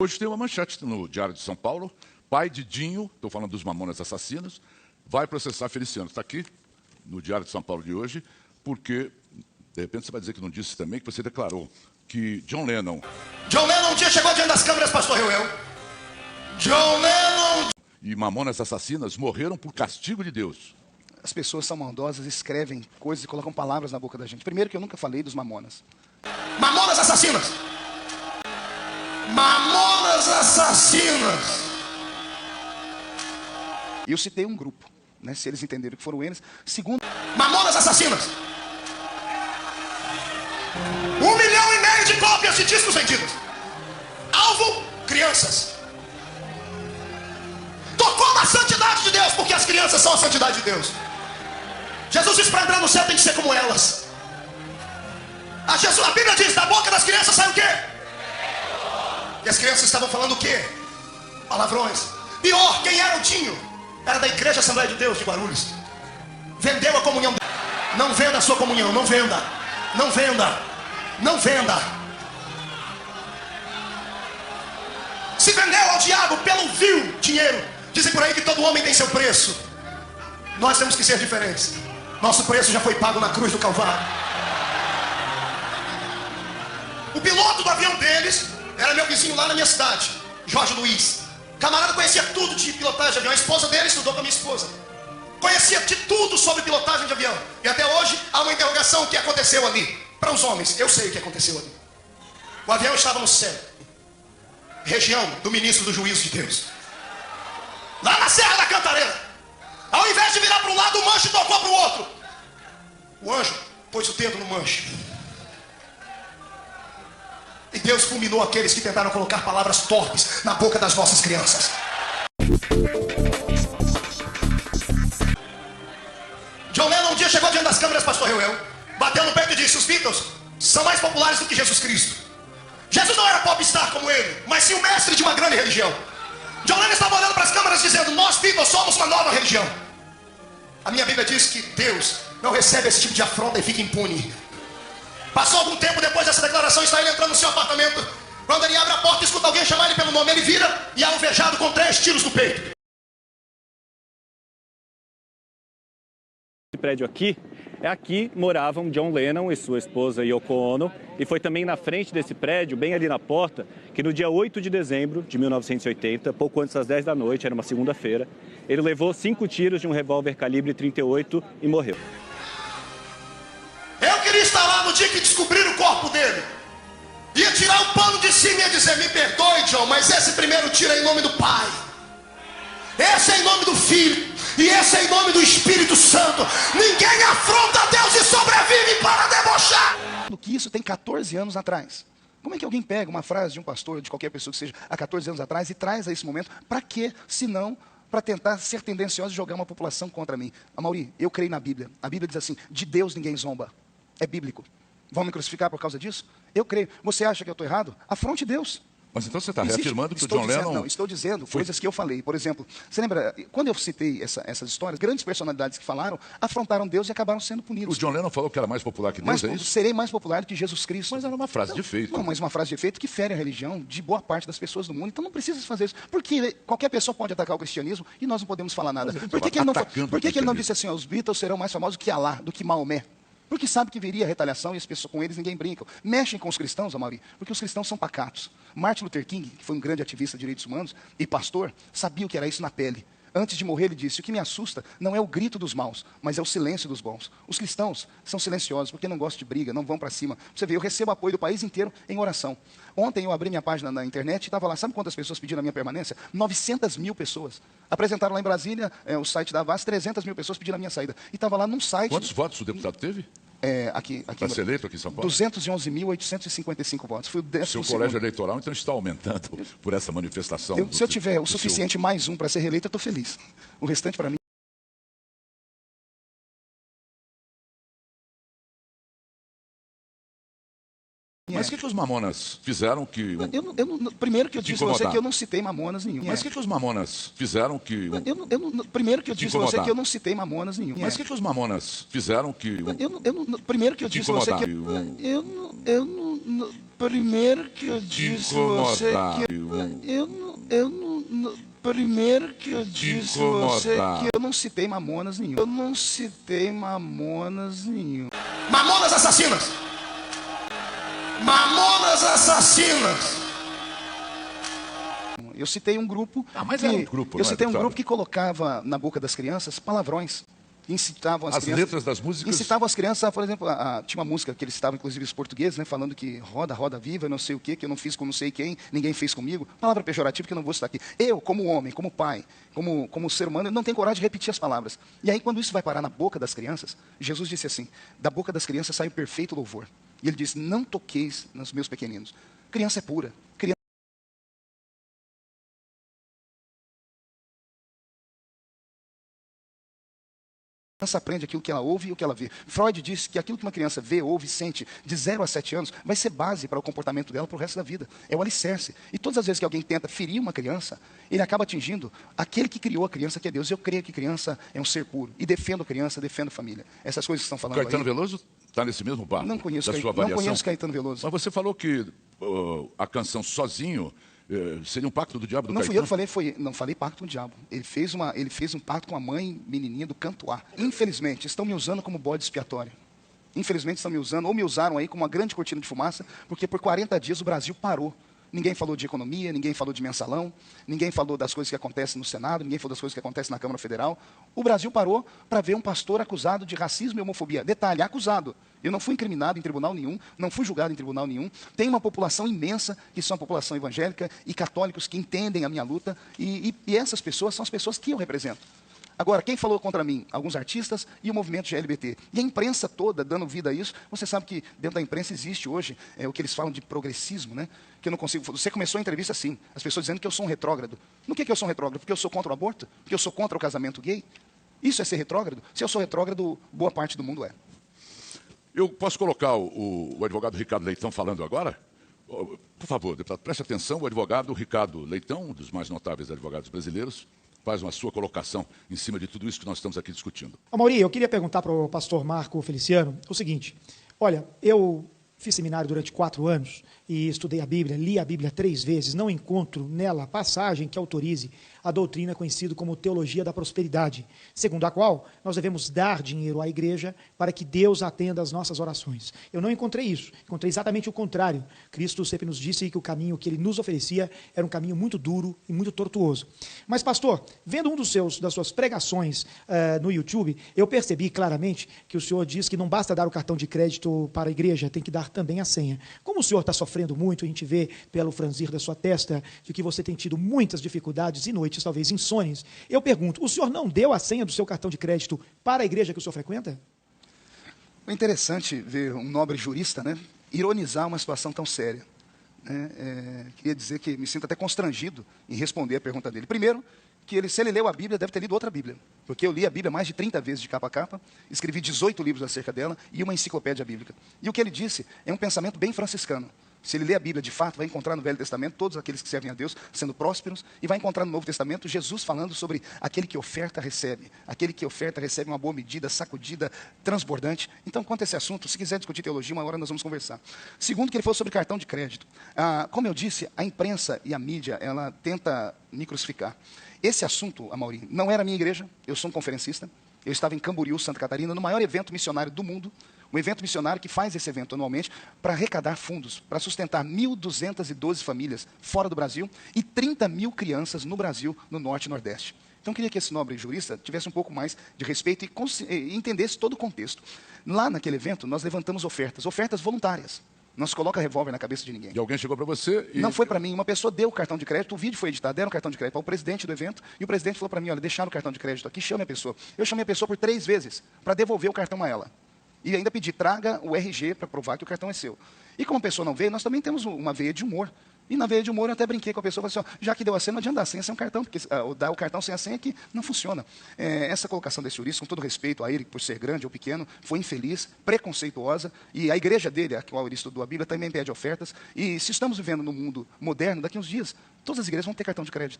Hoje tem uma manchete no Diário de São Paulo. Pai de Dinho, estou falando dos Mamonas Assassinos, vai processar Feliciano. Está aqui no Diário de São Paulo de hoje, porque, de repente, você vai dizer que não disse também, que você declarou que John Lennon um dia chegou diante das câmeras, pastor Reuel. John Lennon e Mamonas Assassinas morreram por castigo de Deus. As pessoas são maldosas, escrevem coisas e colocam palavras na boca da gente. Primeiro que eu nunca falei dos Mamonas. Mamonas Assassinas. Mamonas Assassinas. E eu citei um grupo, né? Se eles entenderam que foram eles. Segundo, Mamonas Assassinas. 1,5 milhão de cópias de discos vendidos. Alvo, crianças. Tocou na santidade de Deus, porque as crianças são a santidade de Deus. Jesus disse para entrar no céu tem que ser como elas. A Bíblia diz, da boca das crianças sai o quê? E as crianças estavam falando o quê? Palavrões. Pior, quem era o Dinho? Era da Igreja Assembleia de Deus de Guarulhos. Vendeu a comunhão. Não venda a sua comunhão, não venda. Não venda. Não venda. Se vendeu ao diabo pelo vil dinheiro. Dizem por aí que todo homem tem seu preço. Nós temos que ser diferentes. Nosso preço já foi pago na cruz do Calvário. O piloto do avião deles era meu vizinho lá na minha cidade, Jorge Luiz. Camarada conhecia tudo de pilotagem de avião. A esposa dele estudou com a minha esposa. Conhecia de tudo sobre pilotagem de avião. E até hoje há uma interrogação: o que aconteceu ali? Para os homens, eu sei o que aconteceu ali. O avião estava no céu, região do ministro do juízo de Deus, lá na Serra da Cantareira. Ao invés de virar para um lado, o manche tocou para o outro. O anjo pôs o dedo no manche. E Deus fulminou aqueles que tentaram colocar palavras torpes na boca das nossas crianças. John Lennon um dia chegou diante das câmeras, pastor Reuel, bateu no peito e disse: os Beatles são mais populares do que Jesus Cristo. Jesus não era popstar como ele, mas sim o mestre de uma grande religião. John Lennon estava olhando para as câmeras dizendo: nós Beatles somos uma nova religião. A minha Bíblia diz que Deus não recebe esse tipo de afronta e fica impune. Passou algum tempo depois dessa declaração, está ele entrando no seu apartamento. Quando ele abre a porta e escuta alguém chamar ele pelo nome, ele vira e é alvejado com 3 tiros no peito. Esse prédio aqui moravam John Lennon e sua esposa Yoko Ono. E foi também na frente desse prédio, bem ali na porta, que no dia 8 de dezembro de 1980, pouco antes das 10 da noite, era uma segunda-feira, ele levou 5 tiros de um revólver calibre 38 e morreu. Eu queria estar lá no dia que descobriram o corpo dele. Ia tirar o pano de cima e ia dizer: me perdoe, John, mas esse primeiro tiro é em nome do Pai. Esse é em nome do Filho. E esse é em nome do Espírito Santo. Ninguém afronta Deus e sobrevive para debochar. do que isso tem 14 anos atrás. Como é que alguém pega uma frase de um pastor, de qualquer pessoa que seja, há 14 anos atrás, e traz a esse momento? Para quê? Se não para tentar ser tendencioso e jogar uma população contra mim. Amaury, eu creio na Bíblia. A Bíblia diz assim: de Deus ninguém zomba. É bíblico. Vão me crucificar por causa disso? Eu creio. Você acha que eu estou errado? Afronte Deus. Mas então você está reafirmando que o John Lennon... Não, estou dizendo coisas que eu falei. Por exemplo, você lembra, quando eu citei essas histórias, grandes personalidades que falaram, afrontaram Deus e acabaram sendo punidos. O John Lennon falou que era mais popular que Deus, é isso? Serei mais popular do que Jesus Cristo. Mas era uma frase de efeito. Não, mas uma frase de efeito que fere a religião de boa parte das pessoas do mundo. Então não precisa fazer isso. Porque qualquer pessoa pode atacar o cristianismo e nós não podemos falar nada. Por que ele não disse assim: os Beatles serão mais famosos que Alá, do que Maomé? Porque sabe que viria a retaliação e as pessoas, com eles ninguém brinca. Mexem com os cristãos, Amaury, porque os cristãos são pacatos. Martin Luther King, que foi um grande ativista de direitos humanos e pastor, sabia o que era isso na pele. Antes de morrer, ele disse: o que me assusta não é o grito dos maus, mas é o silêncio dos bons. Os cristãos são silenciosos porque não gostam de briga, não vão para cima. Você vê, eu recebo apoio do país inteiro em oração. Ontem eu abri minha página na internet e estava lá, sabe quantas pessoas pediram a minha permanência? 900 mil pessoas. Apresentaram lá em Brasília, o site da Avaz, 300 mil pessoas pediram a minha saída. E estava lá num site... Quantos votos o deputado teve? Aqui para ser eleito aqui em São Paulo? 211.855 votos. Foi o 12º. Seu colégio eleitoral, então, está aumentando por essa manifestação. Se eu tiver o suficiente mais um para ser reeleito, eu estou feliz. O restante, para mim... Mas o que os Mamonas fizeram que... Primeiro que eu disse a você que eu não citei Mamonas nenhum. Mas o que os Mamonas fizeram que... Primeiro que eu disse a você que eu não citei Mamonas nenhum. Mas o que os Mamonas fizeram que... Primeiro que eu disse a você que... Primeiro que eu disse você que primeiro que eu disse você que eu não citei Mamonas nenhum. Eu não citei Mamonas nenhum. Mamonas assassinas! Mamonas assassinas! Eu citei um grupo. Mas era um grupo, eu citei um deputado? grupo que colocava na boca das crianças palavrões. Incitavam as crianças. Letras das músicas. Incitavam as crianças, por exemplo, tinha uma música que eles citavam, inclusive os portugueses, né, falando que roda, roda viva, não sei o quê, que eu não fiz com não sei quem, ninguém fez comigo. Palavra pejorativa que eu não vou citar aqui. Eu, como homem, como pai, como ser humano, eu não tenho coragem de repetir as palavras. E aí, quando isso vai parar na boca das crianças, Jesus disse assim: da boca das crianças sai o perfeito louvor. E ele disse: não toqueis nos meus pequeninos. Criança é pura. A criança aprende aquilo que ela ouve e o que ela vê. Freud disse que aquilo que uma criança vê, ouve, sente de 0 a 7 anos vai ser base para o comportamento dela para o resto da vida. É o alicerce. E todas as vezes que alguém tenta ferir uma criança, ele acaba atingindo aquele que criou a criança, que é Deus. Eu creio que criança é um ser puro. E defendo a criança, defendo a família. Essas coisas que estão falando Caetano aí. Veloso está nesse mesmo barco? Não conheço, da sua não avaliação? conheço Caetano Veloso. Mas você falou que a canção Sozinho seria um pacto do diabo do Não Caetano? fui eu que falei, não falei pacto com o diabo. Ele fez um pacto com a mãe menininha do Cantuá. Infelizmente, estão me usando como bode expiatório. Infelizmente, estão me usando, ou me usaram aí como uma grande cortina de fumaça, porque por 40 dias o Brasil parou. Ninguém falou de economia, ninguém falou de mensalão, ninguém falou das coisas que acontecem no Senado, ninguém falou das coisas que acontecem na Câmara Federal. O Brasil parou para ver um pastor acusado de racismo e homofobia. Detalhe, acusado. Eu não fui incriminado em tribunal nenhum, não fui julgado em tribunal nenhum. Tem uma população imensa, que são a população evangélica e católicos, que entendem a minha luta, e essas pessoas são as pessoas que eu represento. Agora, quem falou contra mim? Alguns artistas e o movimento GLBT. E a imprensa toda dando vida a isso. Você sabe que dentro da imprensa existe hoje o que eles falam de progressismo, né? Que eu não consigo. Você começou a entrevista assim, as pessoas dizendo que eu sou um retrógrado. No que eu sou um retrógrado? Porque eu sou contra o aborto? Porque eu sou contra o casamento gay? Isso é ser retrógrado? Se eu sou retrógrado, boa parte do mundo é. Eu posso colocar o advogado Ricardo Leitão falando agora? Por favor, deputado, preste atenção. O advogado Ricardo Leitão, um dos mais notáveis advogados brasileiros, faz uma sua colocação em cima de tudo isso que nós estamos aqui discutindo. Amaury, eu queria perguntar para o pastor Marco Feliciano o seguinte. Olha, eu fiz seminário durante 4 anos e estudei a Bíblia, li a Bíblia 3 vezes, não encontro nela passagem que autorize a doutrina conhecida como teologia da prosperidade, segundo a qual nós devemos dar dinheiro à igreja para que Deus atenda às nossas orações. Eu não encontrei isso, encontrei exatamente o contrário. Cristo sempre nos disse que o caminho que ele nos oferecia era um caminho muito duro e muito tortuoso. Mas, pastor, vendo das suas pregações no YouTube, eu percebi claramente que o senhor diz que não basta dar o cartão de crédito para a igreja, tem que dar também a senha. Como o senhor está sofrendo muito, a gente vê pelo franzir da sua testa de que você tem tido muitas dificuldades e noites talvez insônias. Eu pergunto, o senhor não deu a senha do seu cartão de crédito para a igreja que o senhor frequenta? É interessante ver um nobre jurista, né, ironizar uma situação tão séria. Queria dizer que me sinto até constrangido em responder a pergunta dele. Primeiro, que se ele leu a Bíblia, deve ter lido outra Bíblia. Porque eu li a Bíblia mais de 30 vezes de capa a capa, escrevi 18 livros acerca dela e uma enciclopédia bíblica. E o que ele disse é um pensamento bem franciscano. Se ele ler a Bíblia de fato, vai encontrar no Velho Testamento todos aqueles que servem a Deus sendo prósperos, e vai encontrar no Novo Testamento Jesus falando sobre aquele que oferta, recebe. Aquele que oferta, recebe uma boa medida, sacudida, transbordante. Então, quanto a esse assunto, se quiser discutir teologia, uma hora nós vamos conversar. Segundo, que ele falou sobre cartão de crédito. Como eu disse, a imprensa e a mídia, ela tenta me crucificar. Esse assunto, Amaury, não era a minha igreja, eu sou um conferencista, eu estava em Camboriú, Santa Catarina, no maior evento missionário do mundo, um evento missionário que faz esse evento anualmente para arrecadar fundos, para sustentar 1.212 famílias fora do Brasil e 30 mil crianças no Brasil, no Norte e Nordeste. Então, eu queria que esse nobre jurista tivesse um pouco mais de respeito e entendesse todo o contexto. Lá naquele evento, nós levantamos ofertas voluntárias. Não se coloca revólver na cabeça de ninguém. E alguém chegou para você e... Não foi para mim. Uma pessoa deu o cartão de crédito, o vídeo foi editado, deram o cartão de crédito ao presidente do evento, e o presidente falou para mim, olha, deixaram o cartão de crédito aqui, chame a pessoa. Eu chamei a pessoa por 3 vezes para devolver o cartão a ela. E ainda pedi, traga o RG para provar que o cartão é seu. E como a pessoa não veio, nós também temos uma veia de humor. E na veia de humor eu até brinquei com a pessoa, falei assim, já que deu a senha, não adianta dar a senha sem um cartão, porque dar o cartão sem a senha que não funciona. Essa colocação desse jurista, com todo respeito a ele, por ser grande ou pequeno, foi infeliz, preconceituosa, e a igreja dele, a qual ele estudou a Bíblia, também pede ofertas. E se estamos vivendo no mundo moderno, daqui a uns dias, todas as igrejas vão ter cartão de crédito.